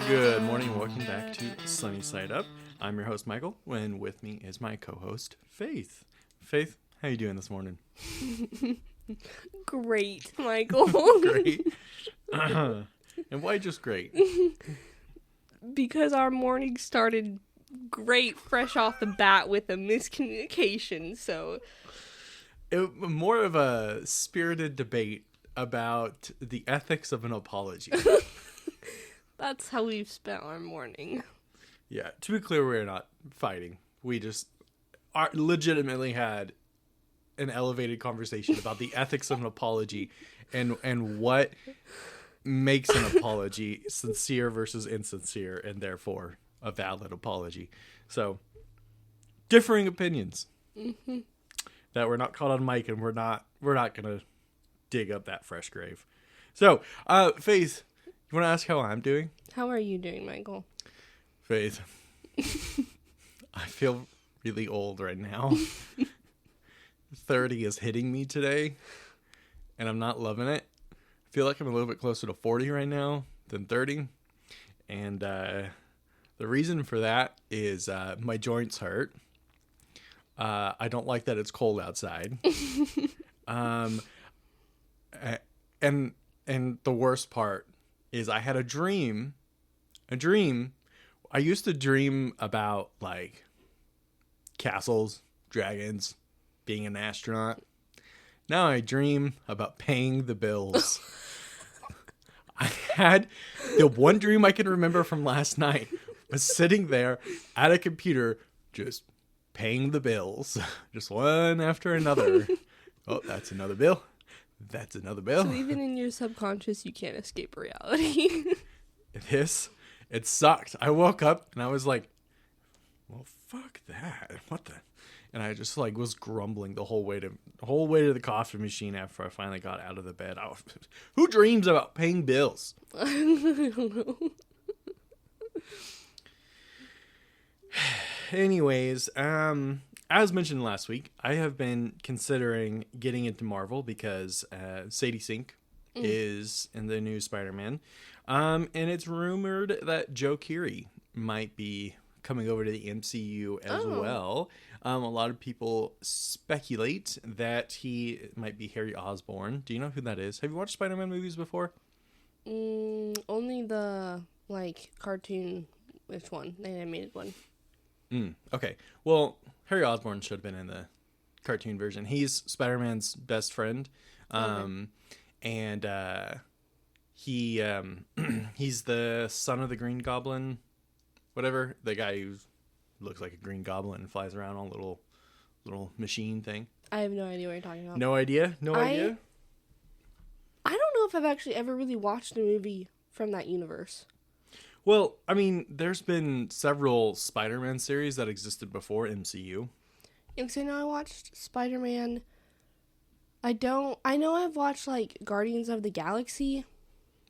Good morning and welcome back to Sunny Side Up. I'm your host, Michael, and with me is my co-host, Faith. Faith, how you doing this morning? Great, Michael. Great. And why just great? Because our morning started great, fresh off the bat with a miscommunication, so... More of a spirited debate about the ethics of an apology. That's how we've spent our morning. Yeah, to be clear, we're not fighting. We just legitimately had an elevated conversation about the ethics of an apology and what makes an apology sincere versus insincere and therefore a valid apology. So, differing opinions. Mm-hmm. That we're not caught on mic and we're not going to dig up that fresh grave. So, Faith, you want to ask how I'm doing? How are you doing, Michael? Faith, I feel really old right now. 30 is hitting me today, and I'm not loving it. I feel like I'm a little bit closer to 40 right now than 30, and the reason for that is my joints hurt. I don't like that it's cold outside. And the worst part is I had a dream. I used to dream about like castles, dragons, being an astronaut. Now I dream about paying the bills. I had the one dream I can remember from last night was sitting there at a computer just paying the bills, just one after another. Oh, that's another bill. That's another bill. So even in your subconscious, you can't escape reality. It sucked. I woke up and I was like, well, fuck that. What the? And I just like was grumbling the whole way to the coffee machine after I finally got out of the bed. Who dreams about paying bills? I don't know. Anyways, as mentioned last week, I have been considering getting into Marvel because Sadie Sink is in the new Spider-Man. And it's rumored that Keery might be coming over to the MCU as well. A lot of people speculate that he might be Harry Osborn. Do you know who that is? Have you watched Spider-Man movies before? Only the, cartoon, which one? The animated one. Okay. Well, Harry Osborn should have been in the cartoon version. He's Spider-Man's best friend. And he's the son of the Green Goblin, whatever. The guy who looks like a Green Goblin and flies around on a little machine thing. I have no idea what you're talking about. No idea? No idea? I don't know if I've actually ever really watched a movie from that universe. Well, I mean, there's been several Spider-Man series that existed before MCU. Because I know I watched Spider-Man. I know I've watched, Guardians of the Galaxy.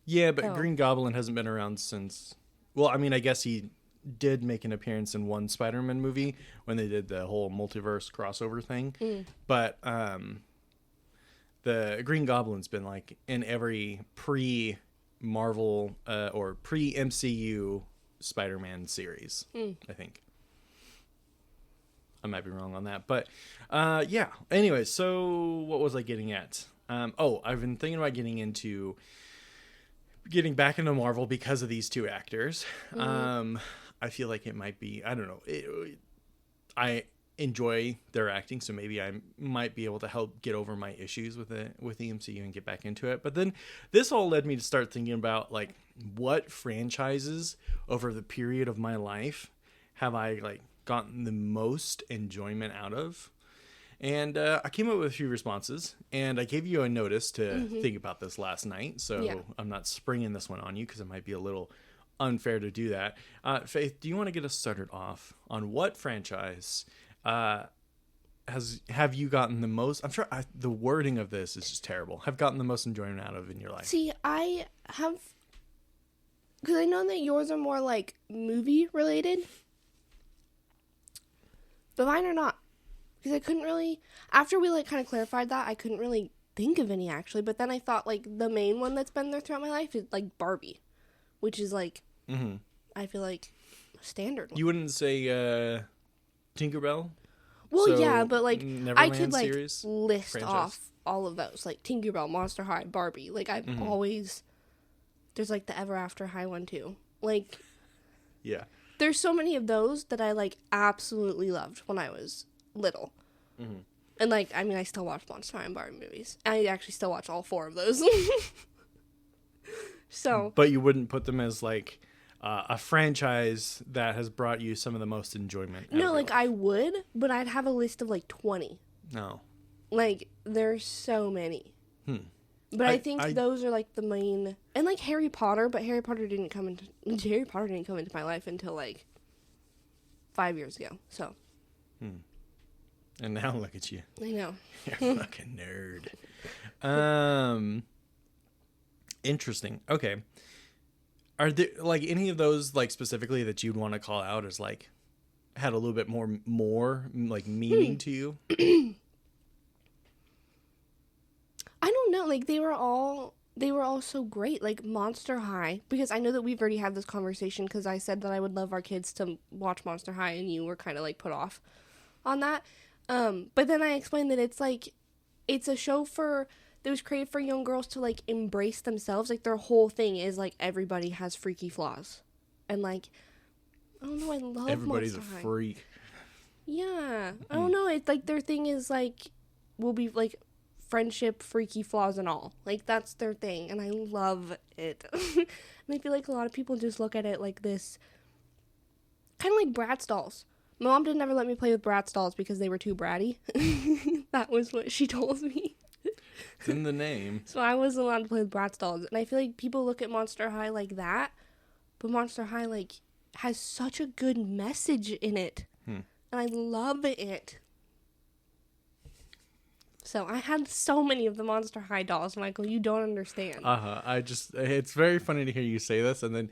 Yeah, but Green Goblin hasn't been around since... Well, I mean, I guess he did make an appearance in one Spider-Man movie when they did the whole multiverse crossover thing. But the Green Goblin's been, in every pre-Marvel or pre-MCU Spider-Man series, I think. I might be wrong on that. But, yeah. Anyway, so what was I getting at? I've been thinking about getting back into Marvel because of these two actors. I feel like it might be, I don't know. I enjoy their acting, so maybe I might be able to help get over my issues with the MCU and get back into it. But then this all led me to start thinking about what franchises over the period of my life have I gotten the most enjoyment out of. And I came up with a few responses, and I gave you a notice to think about this last night, so yeah. I'm not springing this one on you because it might be a little unfair to do that. Faith, do you want to get us started off on what franchise have you gotten the most? I'm sure the wording of this is just terrible. Have gotten the most enjoyment out of in your life? See, I have, because I know that yours are more movie related, but mine are not. Because I couldn't really, after we kind of clarified that, I couldn't really think of any actually. But then I thought the main one that's been there throughout my life is Barbie, which is I feel like standard one. You wouldn't say Tinkerbell? Well, So, yeah, but like Neverland I could like series list franchise? off all of those, like Tinkerbell, Monster High, Barbie. Like I've always there's like the Ever After High one too. Like Yeah. there's so many of those that I like absolutely loved when I was little. And like I mean I still watch Monster High and Barbie movies. I actually still watch all 4 of those. So, but you wouldn't put them as like a franchise that has brought you some of the most enjoyment. No, like I would, but I'd have a list of like 20. No. Like there's so many. But I think those are like the main, and like Harry Potter, but Harry Potter didn't come into my life until like 5 years ago. So. And now look at you. I know. You're a fucking nerd. Interesting. Okay. Are there like any of those like specifically that you'd want to call out as like had a little bit more like meaning to you? I don't know. Like they were all so great. Like Monster High, because I know that we've already had this conversation because I said that I would love our kids to watch Monster High and you were kind of like put off on that. But then I explained that it's like it's a show that was created for young girls to like embrace themselves. Like their whole thing is like everybody has freaky flaws, and like I don't know, I love Everybody's Monster High. a freak. Yeah, I don't know. It's like their thing is like will be like friendship, freaky flaws, and all. Like that's their thing, and I love it. And I feel like a lot of people just look at it like this, kind of like Bratz dolls. My mom didn't ever let me play with Bratz dolls because they were too bratty. That was what she told me. It's in the name. So I wasn't allowed to play with Bratz dolls. And I feel like people look at Monster High like that, but Monster High like has such a good message in it. And I love it. So I had so many of the Monster High dolls, Michael. You don't understand. It's very funny to hear you say this, and then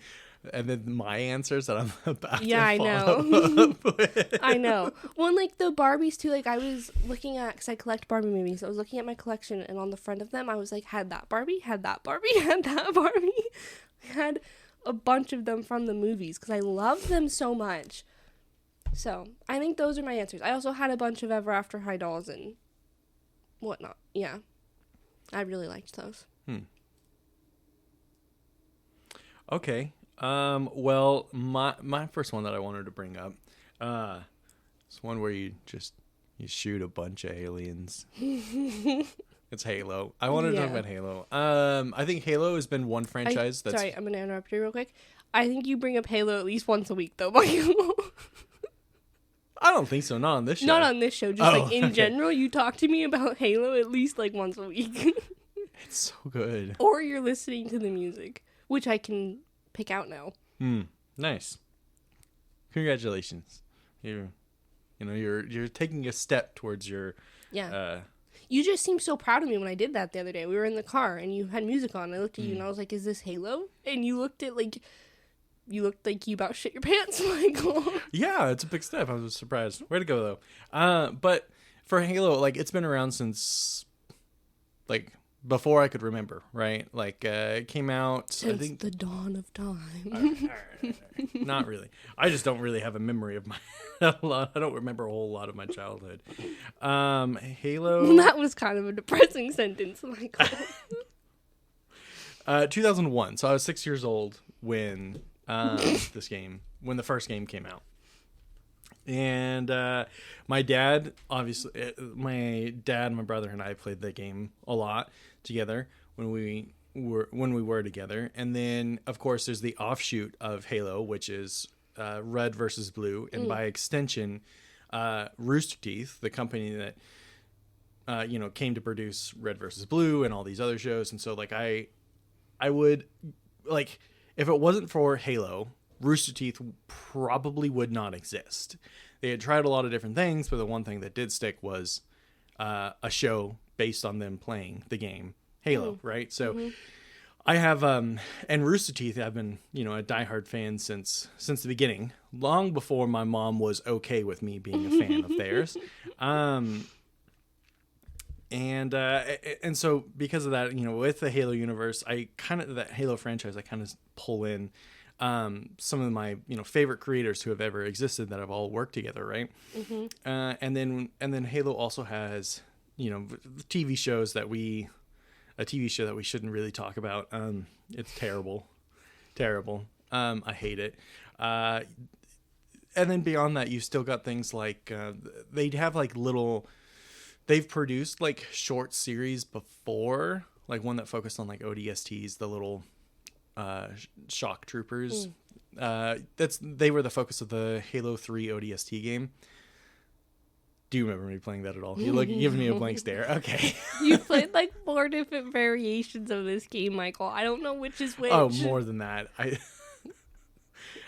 my answers that I'm about to I follow know. up with. I know. Well, and like the Barbies too, like I was looking at, because I collect Barbie movies, I was looking at my collection, and on the front of them, I was like, had that Barbie, had that Barbie, had that Barbie. I had a bunch of them from the movies, because I love them so much. So, I think those are my answers. I also had a bunch of Ever After High dolls and whatnot. Yeah. I really liked those. Okay. Well, my first one that I wanted to bring up, it's one where you shoot a bunch of aliens. It's Halo. I wanted to talk about Halo. I think Halo has been one franchise that's... Sorry, I'm going to interrupt you real quick. I think you bring up Halo at least once a week, though, Michael. I don't think so. Not on this show. Not on this show. Just like in general, you talk to me about Halo at least like once a week. It's so good. Or you're listening to the music, which I can pick out now. Nice. Congratulations. You're taking a step towards your... Yeah. You just seemed so proud of me when I did that the other day. We were in the car and you had music on. I looked at you and I was like, "Is this Halo?" And you looked like you about shit your pants, Michael. Yeah, it's a big step. I was surprised. Way to go, though. But for Halo, like, it's been around since, like, before I could remember, right? Like, it came out... Since I think the dawn of time. All right. Not really. I just don't really have a memory of I don't remember a whole lot of my childhood. Halo... Well, that was kind of a depressing sentence, Michael. 2001. So I was 6 years old when... when the first game came out. And my dad, obviously, my brother and I played the game a lot together when we were together. And then, of course, there's the offshoot of Halo, which is Red versus Blue, and by extension, Rooster Teeth, the company that came to produce Red versus Blue and all these other shows. And so, like, I would like. If it wasn't for Halo, Rooster Teeth probably would not exist. They had tried a lot of different things, but the one thing that did stick was a show based on them playing the game Halo, right? So I have, and Rooster Teeth, I've been, a diehard fan since the beginning, long before my mom was okay with me being a fan of theirs. And so because of that, with the Halo universe, that Halo franchise, I kind of pull in some of my favorite creators who have ever existed that have all worked together, right? Mm-hmm. And then Halo also has TV shows a TV show that we shouldn't really talk about. It's terrible. I hate it. And then beyond that, you've still got things like they'd have like they've produced like short series before, like one that focused on like ODSTs, the little shock troopers. They were the focus of the Halo 3 ODST game. Do you remember me playing that at all? You're giving me a blank stare. Okay. You played like 4 different variations of this game, Michael. I don't know which is which. Oh, more than that.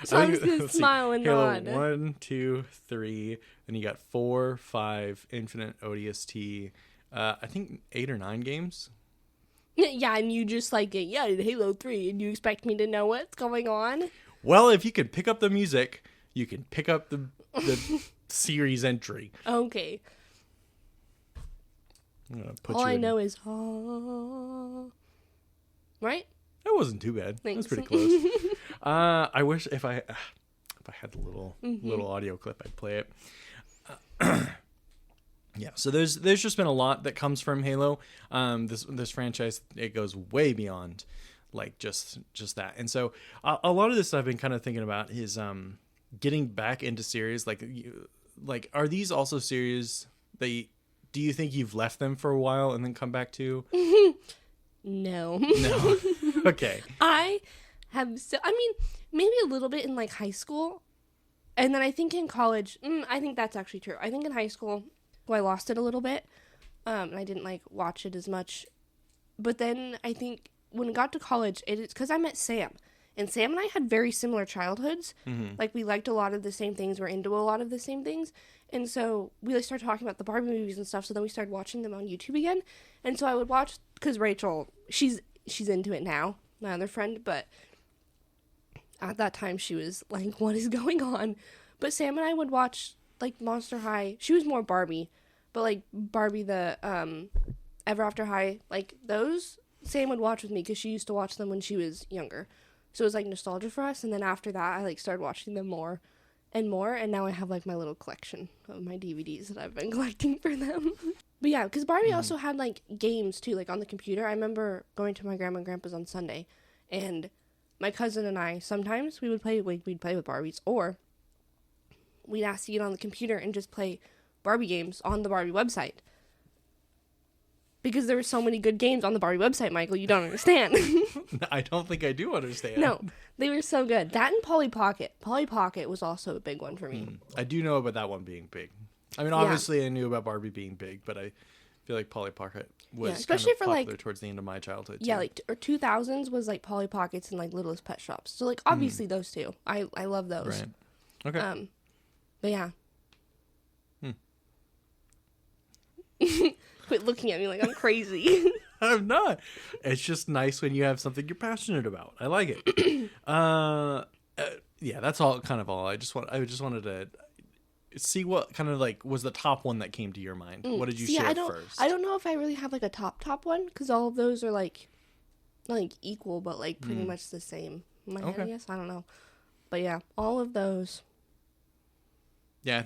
So I'm just gonna smile and Halo nod. 1, 2, 3. Then you got 4, 5, Infinite ODST. I think 8 or 9 games. Yeah, and you just like Halo 3, and you expect me to know what's going on? Well, if you can pick up the music, you can pick up the series entry. Okay. I'm gonna put All I in. know is right? That wasn't too bad. Thanks. That was pretty close. I wish if I had the little audio clip, I'd play it. Yeah, so there's just been a lot that comes from Halo. This franchise, it goes way beyond like just that. And so a lot of this I've been kind of thinking about is getting back into series. Like are these also series that do you think you've left them for a while and then come back to? No. No. Okay. I mean, maybe a little bit in like high school. And then I think in college, I think that's actually true. I think in high school, I lost it a little bit. And I didn't like watch it as much. But then I think when it got to college, it's because I met Sam. And Sam and I had very similar childhoods. Mm-hmm. Like we liked a lot of the same things. We're into a lot of the same things. And so we like started talking about the Barbie movies and stuff. So then we started watching them on YouTube again. And so I would watch, because Rachel, she's into it now, my other friend. But at that time she was like, what is going on? But Sam and I would watch like Monster High. She was more Barbie. But like Barbie, the Ever After High, like those, Sam would watch with me because she used to watch them when she was younger. So it was like nostalgia for us. And then after that, I like started watching them more and more. And now I have like my little collection of my DVDs that I've been collecting for them. But yeah, because Barbie also had like games too, like on the computer. I remember going to my grandma and grandpa's on Sunday, and my cousin and I, sometimes we'd play with Barbies, or we'd ask to get on the computer and just play Barbie games on the Barbie website. Because there were so many good games on the Barbie website, Michael, you don't understand. I don't think I do understand. No, they were so good. That and Polly Pocket. Polly Pocket was also a big one for me. I do know about that one being big. I mean, obviously I knew about Barbie being big, but I feel like Polly Pocket was especially kind of for popular like towards the end of my childhood. Yeah, too. like or 2000s was like Polly Pockets and like Littlest Pet Shops. So like obviously those two. I love those. Right. Okay. But yeah. Quit looking at me like I'm crazy. I'm not. It's just nice when you have something you're passionate about. I like it. Yeah, that's all. Kind of all. I just wanted to see what kind of like was the top one that came to your mind. What did you share first? I don't know if I really have like a top one because all of those are like not like equal, but like pretty much the same. In my head, I guess. I don't know, but yeah, all of those. Yeah, I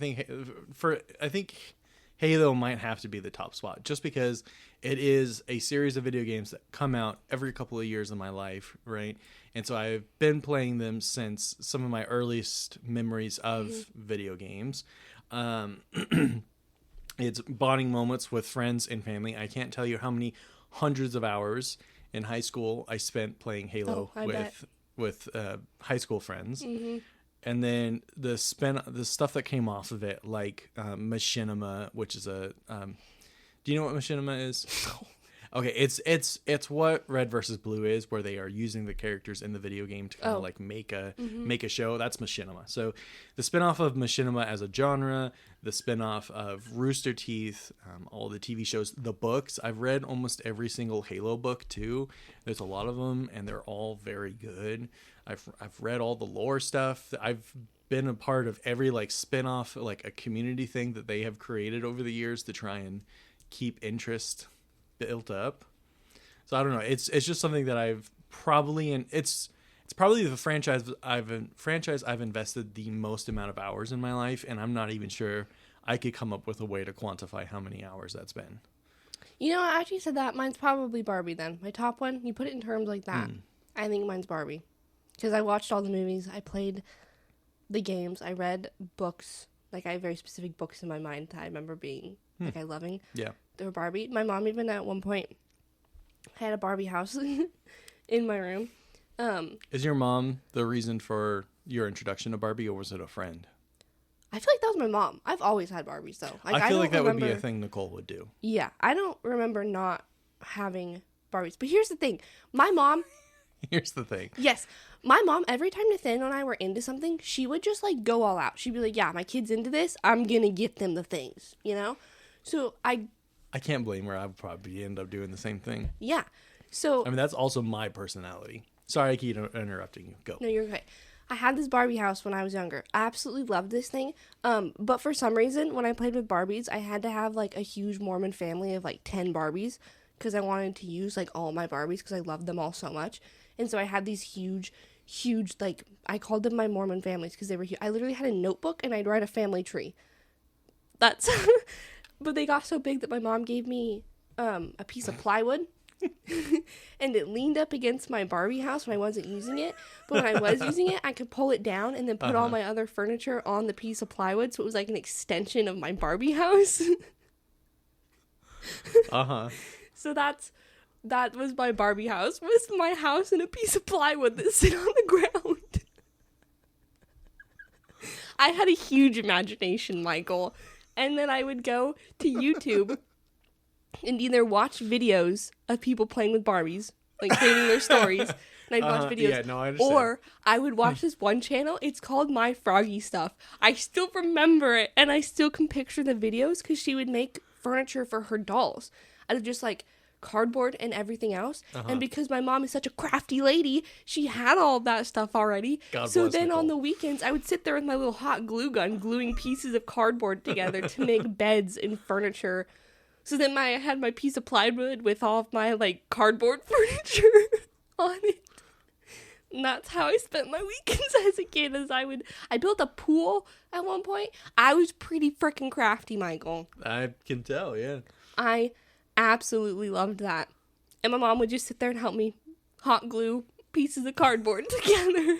think Halo might have to be the top spot just because it is a series of video games that come out every couple of years in my life, right? And so I've been playing them since some of my earliest memories of video games. It's bonding moments with friends and family. I can't tell you how many hundreds of hours in high school I spent playing Halo with high school friends. Mm-hmm. And then the stuff that came off of it, like Machinima, which is a do you know what Machinima is? Okay, it's what Red versus Blue is, where they are using the characters in the video game to kind of like make a show. That's Machinima. So the spinoff of Machinima as a genre, the spinoff of Rooster Teeth, all the TV shows, the books. I've read almost every single Halo book too. There's a lot of them, and they're all very good. I've read all the lore stuff. I've been a part of every like spinoff, like a community thing that they have created over the years to try and keep interest built up. So I don't know. It's just something that I've probably, and it's probably the franchise I've invested the most amount of hours in my life, and I'm not even sure I could come up with a way to quantify how many hours that's been. You know, I actually said that. Mine's probably Barbie then. My top one, you put it in terms like that. I think mine's Barbie. Because I watched all the movies. I played the games. I read books. Like, I have very specific books in my mind that I remember being, like, I loving. Yeah. They were Barbie. My mom even at one point had a Barbie house in my room. Is your mom the reason for your introduction to Barbie, or was it a friend? I feel like that was my mom. I've always had Barbies, though. Like, I feel like that remember... would be a thing Nicole would do. Yeah. I don't remember not having Barbies. But here's the thing. My mom... Here's the thing. Yes. My mom, every time Nathaniel and I were into something, she would just, like, go all out. She'd be like, yeah, my kid's into this. I'm going to get them the things, you know? So I can't blame her. I would probably end up doing the same thing. Yeah. So... I mean, that's also my personality. Sorry, I keep interrupting you. Go. No, you're okay. I had this Barbie house when I was younger. I absolutely loved this thing. But for some reason, when I played with Barbies, I had to have, like, a huge Mormon family of, like, 10 Barbies. Because I wanted to use, like, all my Barbies because I loved them all so much. And so I had these huge, like, I called them my Mormon families because they were huge. I literally had a notebook and I'd write a family tree. That's... But they got so big that my mom gave me a piece of plywood. And it leaned up against my Barbie house when I wasn't using it. But when I was using it, I could pull it down and then put all my other furniture on the piece of plywood. So it was like an extension of my Barbie house. So that was my Barbie house. Was my house and a piece of plywood that sit on the ground. I had a huge imagination, Michael. And then I would go to YouTube and either watch videos of people playing with Barbies, like creating their stories, and I'd watch videos. Yeah, no, I understand. Or I would watch this one channel. It's called My Froggy Stuff. I still remember it, and I still can picture the videos because she would make furniture for her dolls out of just like cardboard and everything else. And because my mom is such a crafty lady, she had all of that stuff already. So then Nicole. On the weekends, I would sit there with my little hot glue gun gluing pieces of cardboard together to make beds and furniture. So then I had my piece of plywood with all of my, like, cardboard furniture on it. And that's how I spent my weekends as a kid. I built a pool at one point. I was pretty freaking crafty, Michael. I can tell, yeah. I absolutely loved that. And my mom would just sit there and help me hot glue pieces of cardboard together.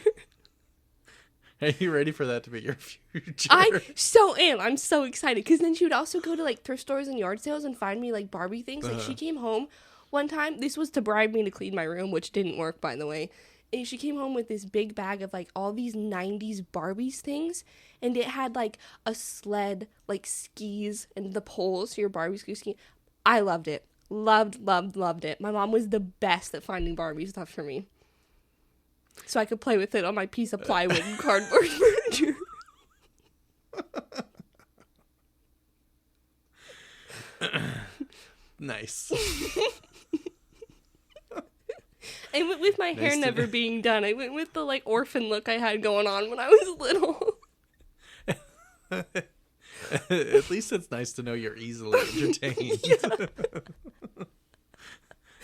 Are you ready for that to be your future? I so am. I'm so excited. Because then she would also go to, like, thrift stores and yard sales and find me, like, Barbie things. Like, she came home one time. This was to bribe me to clean my room, which didn't work, by the way. And she came home with this big bag of, like, all these 90s Barbies things. And it had, like, a sled, like, skis and the poles so your Barbies could ski. I loved it. Loved it. My mom was the best at finding Barbie stuff for me. So I could play with it on my piece of plywood and cardboard furniture. Nice. I went with my hair never being done. I went with the, like, orphan look I had going on when I was little. At least it's nice to know you're easily entertained.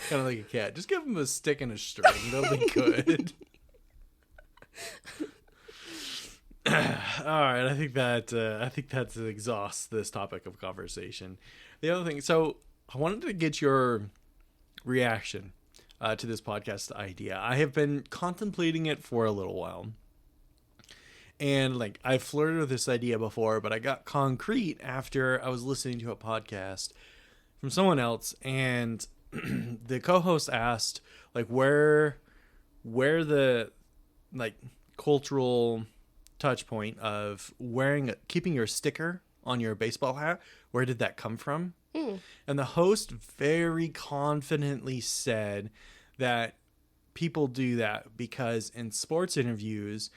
Kind of like a cat. Just give them a stick and a string. They'll be good. All right, I think that exhausts this topic of conversation. The other thing, so I wanted to get your reaction to this podcast idea. I have been contemplating it for a little while. And, like, I've flirted with this idea before, but I got concrete after I was listening to a podcast from someone else, and the co-host asked, like, where the, like, cultural touch point of keeping your sticker on your baseball hat, where did that come from? And the host very confidently said that people do that because in sports interviews,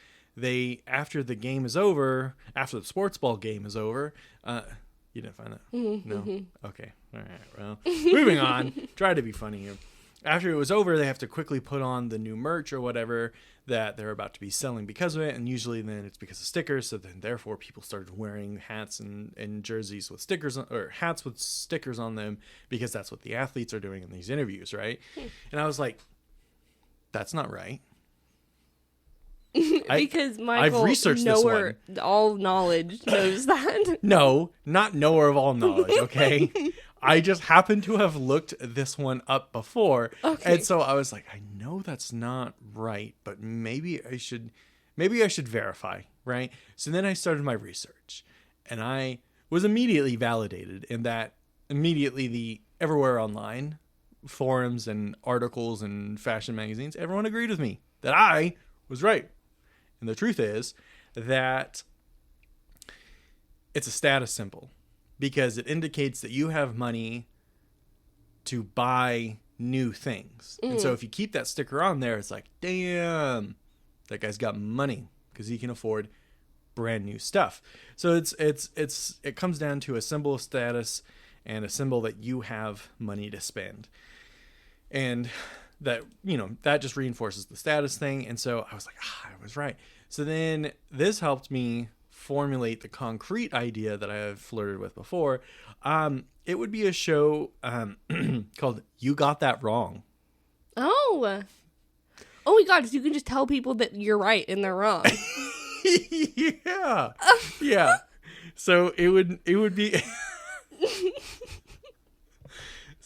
after the sports ball game is over, you didn't find that? No? Okay. All right. Well, moving on. Try to be funny here. after it was over, they have to quickly put on the new merch or whatever that they're about to be selling because of it. And usually then it's because of stickers. So then therefore people started wearing hats and jerseys with stickers or hats with stickers on them because that's what the athletes are doing in these interviews. Right. And I was like, that's not right. Because Michael, I've researched knower, this one. all knowledge knows that. No, not knower of all knowledge. Okay. I just happened to have looked this one up before. Okay. And so I was like, I know that's not right, but maybe I should verify, right? So then I started my research and I was immediately validated in that immediately the everywhere online forums and articles and fashion magazines, everyone agreed with me that I was right. And the truth is that it's a status symbol. Because it indicates that you have money to buy new things. And so if you keep that sticker on there, it's like, damn, that guy's got money because he can afford brand new stuff. So it comes down to a symbol of status and a symbol that you have money to spend. And that, that just reinforces the status thing. And so I was like, I was right. So then this helped me formulate the concrete idea that I have flirted with before. It would be a show called You Got That Wrong. Oh my God, so you can just tell people that you're right and they're wrong. Yeah. Yeah. So it would be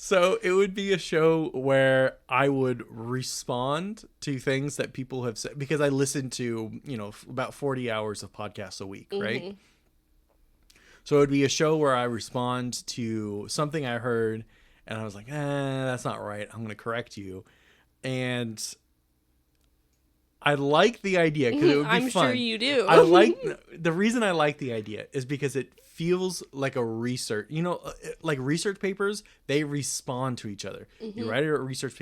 So it would be a show where I would respond to things that people have said because I listen to, about 40 hours of podcasts a week, right? So it would be a show where I respond to something I heard and I was like, that's not right. I'm going to correct you. And I like the idea because it would be I'm fun. sure you do. The reason I like the idea is because it feels like a research, like research papers, they respond to each other. You write a research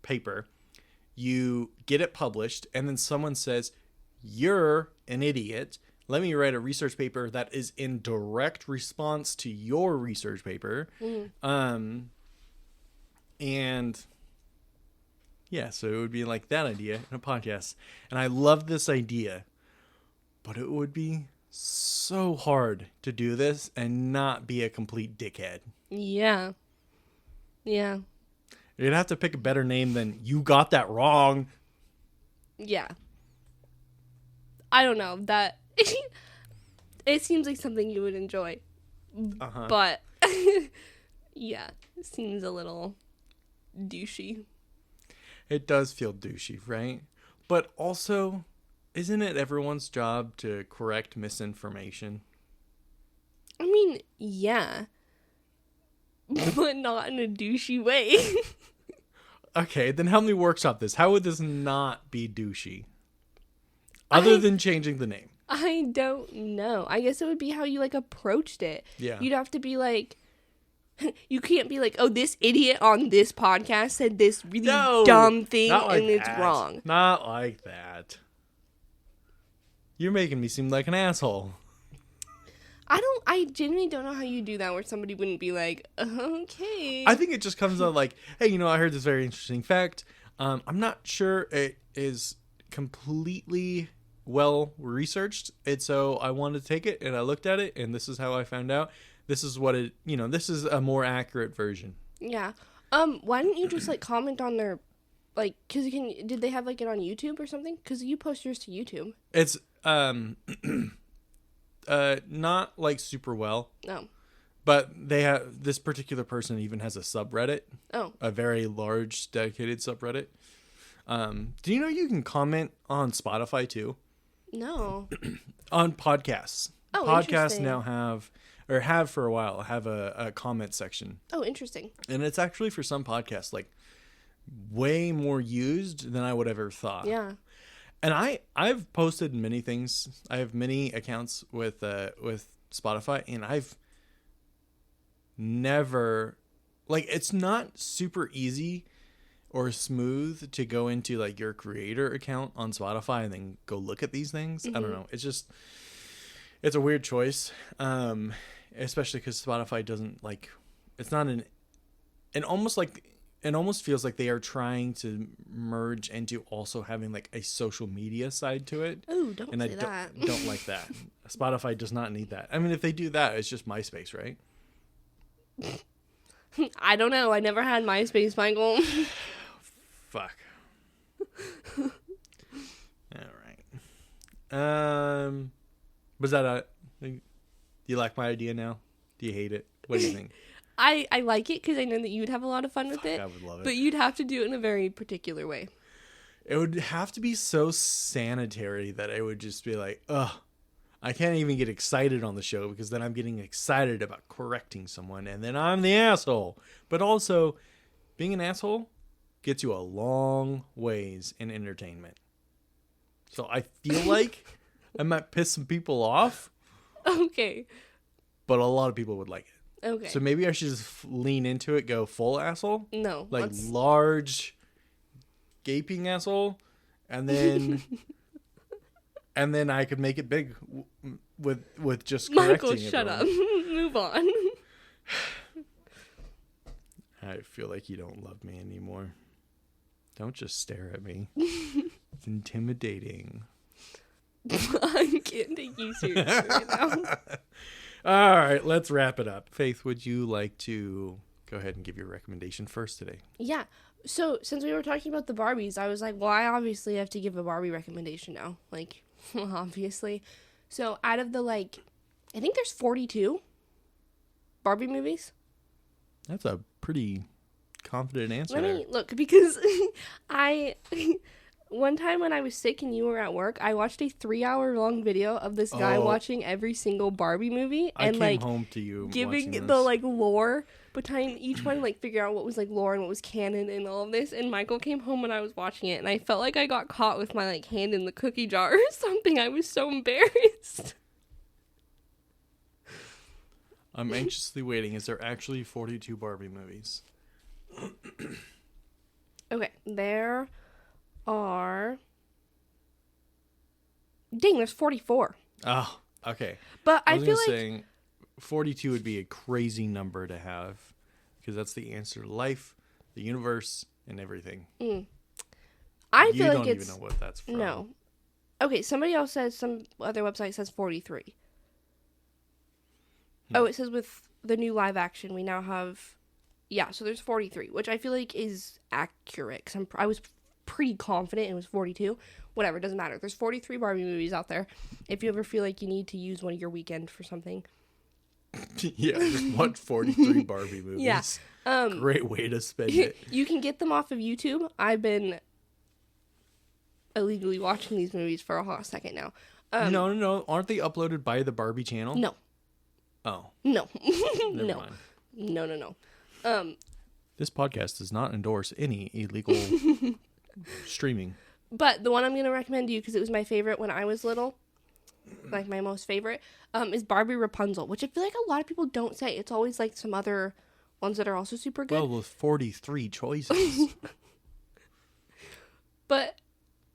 paper, you get it published, and then someone says, you're an idiot. Let me write a research paper that is in direct response to your research paper. And yeah, so it would be like that idea in a podcast. And I love this idea, but it would be so hard to do this and not be a complete dickhead. Yeah. You'd have to pick a better name than You Got That Wrong. Yeah. I don't know. That it seems like something you would enjoy. But yeah, it seems a little douchey. It does feel douchey, right? But also, isn't it everyone's job to correct misinformation? I mean, yeah. But not in a douchey way. Okay, then help me workshop this. How would this not be douchey? Other than changing the name. I don't know. I guess it would be how you approached it. Yeah. You'd have to be you can't be oh, this idiot on this podcast said this really dumb thing and it's wrong. Not like that. You're making me seem like an asshole. I genuinely don't know how you do that where somebody wouldn't be okay. I think it just comes out hey, I heard this very interesting fact. I'm not sure it is completely well researched. And so I wanted to take it and I looked at it and this is how I found out. This is what this is a more accurate version. Yeah. Why didn't you just comment on their cuz did they have it on YouTube or something? Cuz you post yours to YouTube. It's not super well. No. But they have this particular person even has a subreddit. Oh. A very large dedicated subreddit. Do you know you can comment on Spotify too? No. On podcasts. Oh, podcasts now have for a while a comment section. Oh, interesting. And it's actually for some podcasts way more used than I would ever thought. Yeah. And I've posted many things. I have many accounts with Spotify, and I've never it's not super easy or smooth to go into your creator account on Spotify and then go look at these things. I don't know. It's a weird choice. Especially because Spotify doesn't it's not an almost it almost feels like they are trying to merge into also having like a social media side to it. Oh, don't and say I that. don't like that. Spotify does not need that. I mean, if they do that, it's just MySpace, right? I don't know. I never had MySpace, Michael. Fuck. All right. Was that do you like my idea now? Do you hate it? What do you think? I like it because I know that you'd have a lot of fun with it. I would love it. But you'd have to do it in a very particular way. It would have to be so sanitary that I would just be like, ugh, I can't even get excited on the show because then I'm getting excited about correcting someone and then I'm the asshole. But also, being an asshole gets you a long ways in entertainment. So I feel like I might piss some people off. Okay. But a lot of people would like it. Okay. So maybe I should just lean into it, go full asshole. No. Like large, gaping asshole. And then... and then I could make it big with just correcting Michael, shut up. Move on. I feel like you don't love me anymore. Don't just stare at me. It's intimidating. I can't take you seriously right now. All right, let's wrap it up. Faith, would you like to go ahead and give your recommendation first today? Yeah. So, since we were talking about the Barbies, I was like, well, I obviously have to give a Barbie recommendation now. Like, obviously. So, out of the, I think there's 42 Barbie movies. That's a pretty confident answer. Let me look, because one time when I was sick and you were at work, I watched a 3-hour-long video of this guy watching every single Barbie movie and I came home to you giving the lore behind each one, figure out what was lore and what was canon and all of this. And Michael came home when I was watching it, and I felt like I got caught with my hand in the cookie jar or something. I was so embarrassed. I'm anxiously waiting. Is there actually 42 Barbie movies? Okay, there are... Dang, there's 44. Oh, okay. But I was feel like... saying 42 would be a crazy number to have because that's the answer to life, the universe, and everything. I you feel like don't it's... even know what that's from. No. Okay, somebody else says, some other website says 43. Oh, it says with the new live action, we now have... Yeah, so there's 43, which I feel like is accurate. Cause I was pretty confident it was 42. Whatever, doesn't matter. There's 43 Barbie movies out there. If you ever feel like you need to use one of your weekend for something. Yeah, just watch 43 Barbie movies. Yeah. Great way to spend it. You can get them off of YouTube. I've been illegally watching these movies for a hot second now. No. Aren't they uploaded by the Barbie channel? No. Oh. No. Never No. mind. No. This podcast does not endorse any illegal streaming. But the one I'm going to recommend to you, because it was my favorite when I was little, my most favorite, is Barbie Rapunzel, which I feel like a lot of people don't say. It's always some other ones that are also super good. Well, with 43 choices. But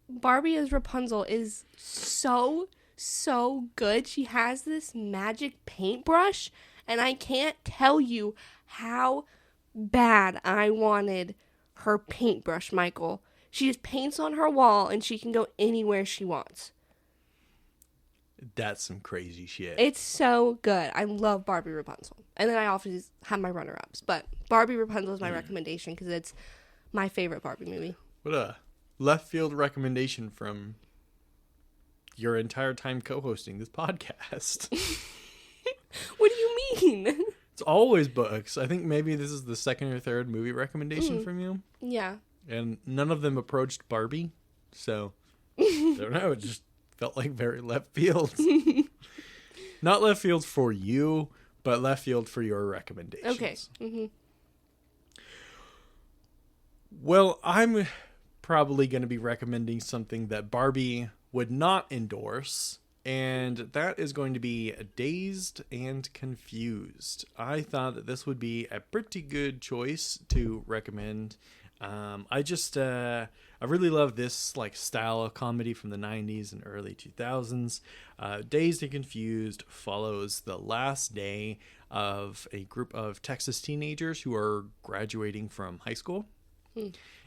Barbie as Rapunzel is so good. She has this magic paintbrush, and I can't tell you how bad I wanted her paintbrush, Michael. She just paints on her wall, and she can go anywhere she wants. That's some crazy shit. It's so good. I love Barbie Rapunzel. And then I always have my runner-ups. But Barbie Rapunzel is my recommendation because it's my favorite Barbie movie. What a left field recommendation from your entire time co-hosting this podcast. What do you mean? It's always books. I think maybe this is the second or third movie recommendation from you. Yeah. And none of them approached Barbie. So, I don't know. It just felt like very left field. Not left field for you, but left field for your recommendations. Okay. Mm-hmm. Well, I'm probably going to be recommending something that Barbie would not endorse, and that is going to be Dazed and Confused. I thought that this would be a pretty good choice to recommend. I really love this like style of comedy from the 90s and early 2000s. Dazed and Confused follows the last day of a group of Texas teenagers who are graduating from high school.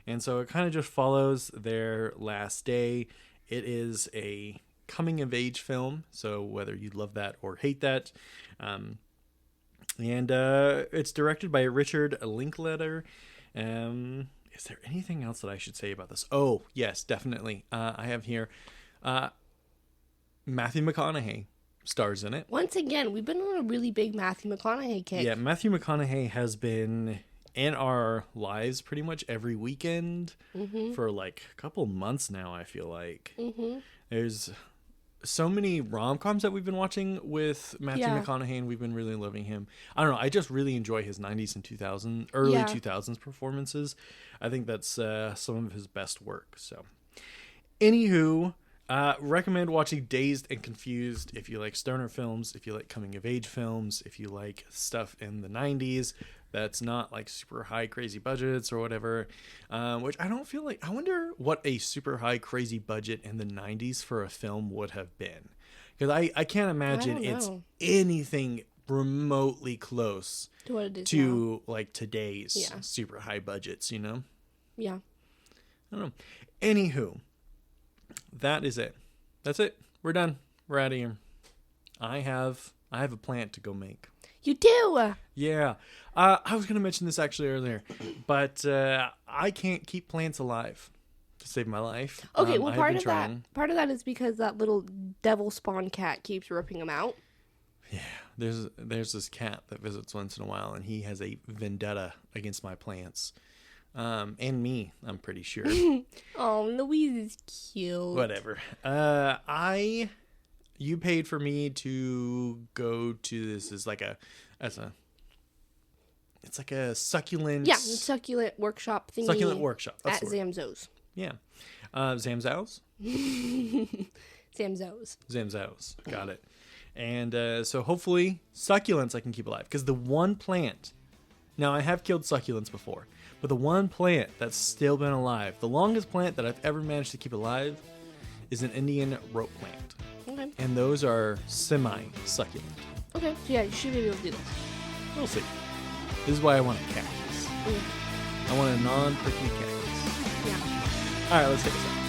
And so it kind of just follows their last day. It is a coming of age film, so whether you love that or hate that. And it's directed by Richard Linklater. Is there anything else that I should say about this? Oh, yes, definitely. I have here Matthew McConaughey stars in it. Once again, we've been on a really big Matthew McConaughey kick. Yeah, Matthew McConaughey has been in our lives pretty much every weekend for like a couple months now, I feel like. There's so many rom-coms that we've been watching with Matthew McConaughey, and we've been really loving him. I don't know, I just really enjoy his 90s and early 2000s performances. I think that's some of his best work. So anywho, recommend watching Dazed and Confused if you like stoner films, if you like coming of age films, if you like stuff in the 90s that's not like super high crazy budgets or whatever, which I don't feel like. I wonder what a super high crazy budget in the 90s for a film would have been, because I can't imagine it's anything remotely close to what it is to now. Like today's super high budgets, you know? Yeah. I don't know. Anywho, that is it. That's it. We're done. We're out of here. I have a plant to go make. You do? Yeah. I was going to mention this actually earlier, but I can't keep plants alive to save my life. Okay, well, part of that is because that little devil spawn cat keeps ripping them out. Yeah, there's this cat that visits once in a while, and he has a vendetta against my plants. And me, I'm pretty sure. Oh, Louise is cute. Whatever. You paid for me to go to this. It's like a succulent. Yeah, succulent workshop thingy. Succulent workshop. That's at Zamzows. Yeah. Zamzows? Zamzows. Zamzows. Got it. And so hopefully succulents I can keep alive. Because the one plant, now I have killed succulents before, but the one plant that's still been alive, the longest plant that I've ever managed to keep alive, is an Indian rope plant. Okay. And those are semi-succulent. Okay, so yeah, you should be able to do this. We'll see. This is why I want a cactus. I want a non-prickly cactus. Yeah. All right, let's take a second.